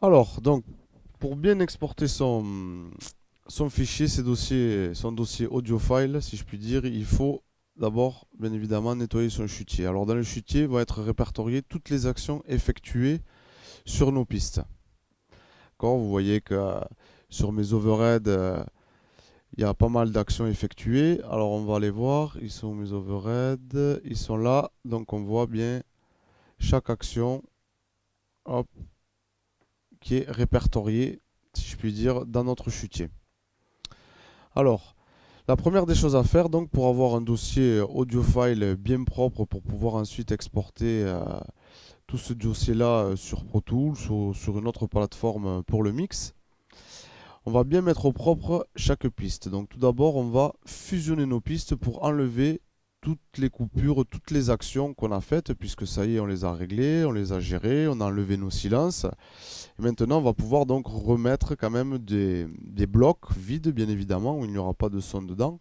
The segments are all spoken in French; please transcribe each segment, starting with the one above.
Alors, donc, pour bien exporter son fichier, son dossier audio file, si je puis dire, il faut d'abord, bien évidemment, nettoyer son chutier. Alors, dans le chutier vont être répertoriées toutes les actions effectuées sur nos pistes. D'accord, vous voyez que sur mes overheads, il y a pas mal d'actions effectuées. Alors, on va aller voir. Ils sont mes overheads. Ils sont là. Donc, on voit bien chaque action, hop, qui est répertoriée, si je puis dire, dans notre chutier. Alors, la première des choses à faire, donc, pour avoir un dossier audio file bien propre pour pouvoir ensuite exporter tout ce dossier-là sur Pro Tools ou sur une autre plateforme pour le mix, on va bien mettre au propre chaque piste. Donc, tout d'abord, on va fusionner nos pistes pour enlever toutes les coupures, toutes les actions qu'on a faites, puisque ça y est, on les a réglées, on les a gérées, on a enlevé nos silences. Et maintenant, on va pouvoir donc remettre quand même des blocs vides, bien évidemment, où il n'y aura pas de son dedans,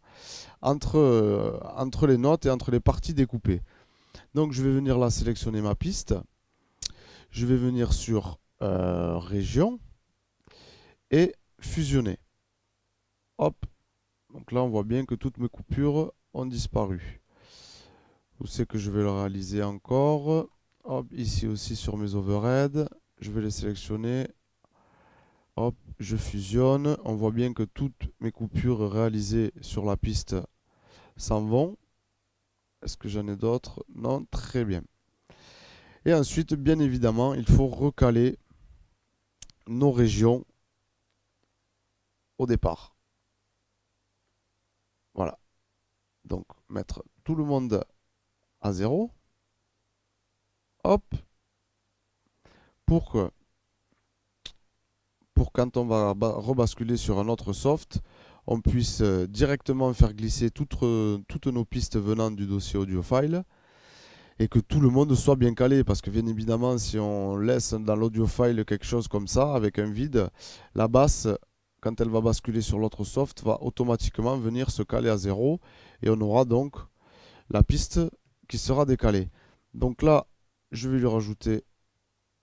entre les notes et entre les parties découpées. Donc, je vais venir là sélectionner ma piste. Je vais venir sur région et fusionner. Hop. Donc là, on voit bien que toutes mes coupures ont disparu. Où c'est que je vais le réaliser encore? Hop, ici aussi sur mes overheads. Je vais les sélectionner. Hop, je fusionne. On voit bien que toutes mes coupures réalisées sur la piste s'en vont. Est-ce que j'en ai d'autres? Non, très bien. Et ensuite, bien évidemment, il faut recaler nos régions au départ. Voilà. Donc, mettre tout le monde à zéro. Hop. Pour que, pour quand on va rebasculer sur un autre soft, on puisse directement faire glisser toutes nos pistes venant du dossier audio file et que tout le monde soit bien calé. Parce que bien évidemment, si on laisse dans l'audio file quelque chose comme ça, avec un vide, la basse, quand elle va basculer sur l'autre soft, va automatiquement venir se caler à zéro et on aura donc la piste qui sera décalée. Donc là, je vais lui rajouter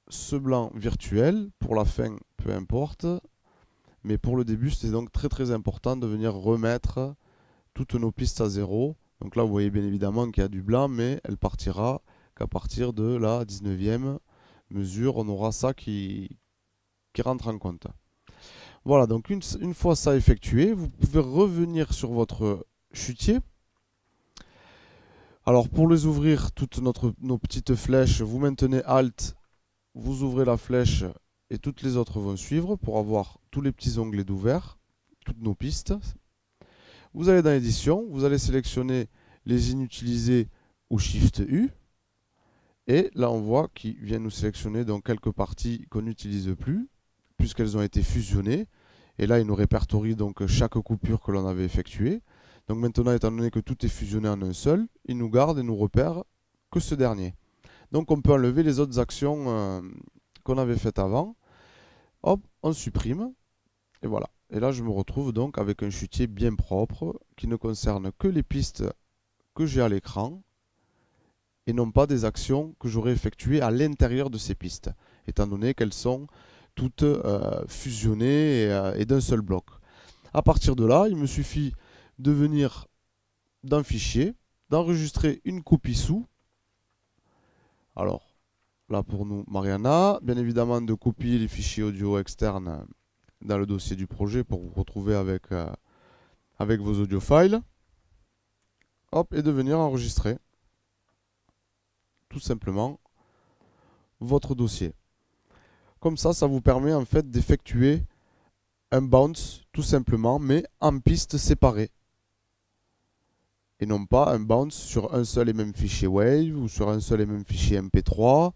ce blanc virtuel. Pour la fin, peu importe. Mais pour le début, c'est donc très très important de venir remettre toutes nos pistes à zéro. Donc là, vous voyez bien évidemment qu'il y a du blanc, mais elle partira qu'à partir de la 19e mesure, on aura ça qui rentre en compte. Voilà, donc une fois ça effectué, vous pouvez revenir sur votre chutier. Alors pour les ouvrir, toutes nos petites flèches, vous maintenez Alt, vous ouvrez la flèche et toutes les autres vont suivre pour avoir tous les petits onglets d'ouvert, toutes nos pistes. Vous allez dans l'édition, vous allez sélectionner les inutilisés ou Shift U. Et là, on voit qu'il vient nous sélectionner donc quelques parties qu'on n'utilise plus, puisqu'elles ont été fusionnées. Et là, il nous répertorie donc chaque coupure que l'on avait effectuée. Donc maintenant, étant donné que tout est fusionné en un seul, il nous garde et nous repère que ce dernier. Donc on peut enlever les autres actions qu'on avait faites avant. Hop, on supprime. Et voilà. Et là, je me retrouve donc avec un chutier bien propre qui ne concerne que les pistes que j'ai à l'écran et non pas des actions que j'aurais effectuées à l'intérieur de ces pistes, étant donné qu'elles sont toutes fusionnées et d'un seul bloc. À partir de là, il me suffit de venir dans Fichier, d'enregistrer une copie sous. Alors, là pour nous, Mariana, bien évidemment de copier les fichiers audio externes dans le dossier du projet pour vous retrouver avec vos audio files. Hop, et de venir enregistrer tout simplement votre dossier. Comme ça vous permet en fait d'effectuer un bounce tout simplement, mais en pistes séparées. Et non pas un bounce sur un seul et même fichier Wave ou sur un seul et même fichier MP3.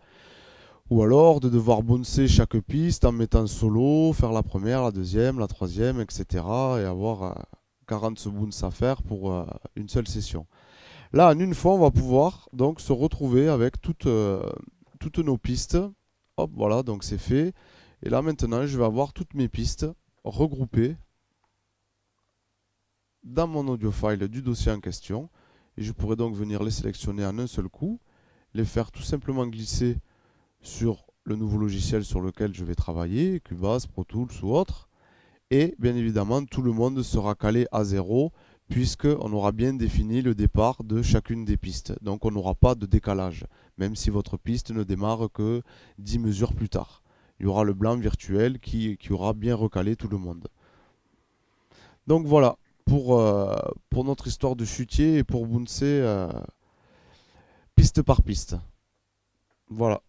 Ou alors de devoir bouncer chaque piste en mettant solo, faire la première, la deuxième, la troisième, etc. Et avoir 40 bounces à faire pour une seule session. Là, en une fois, on va pouvoir donc se retrouver avec toutes nos pistes. Hop, voilà, donc c'est fait. Et là, maintenant, je vais avoir toutes mes pistes regroupées dans mon audio file du dossier en question. Et je pourrais donc venir les sélectionner en un seul coup, les faire tout simplement glisser sur le nouveau logiciel sur lequel je vais travailler, Cubase, Pro Tools ou autre. Et bien évidemment, tout le monde sera calé à zéro puisqu'on aura bien défini le départ de chacune des pistes. Donc on n'aura pas de décalage, même si votre piste ne démarre que 10 mesures plus tard. Il y aura le blanc virtuel qui aura bien recalé tout le monde. Donc voilà, pour notre histoire de chutier et pour Bounce, piste par piste. Voilà.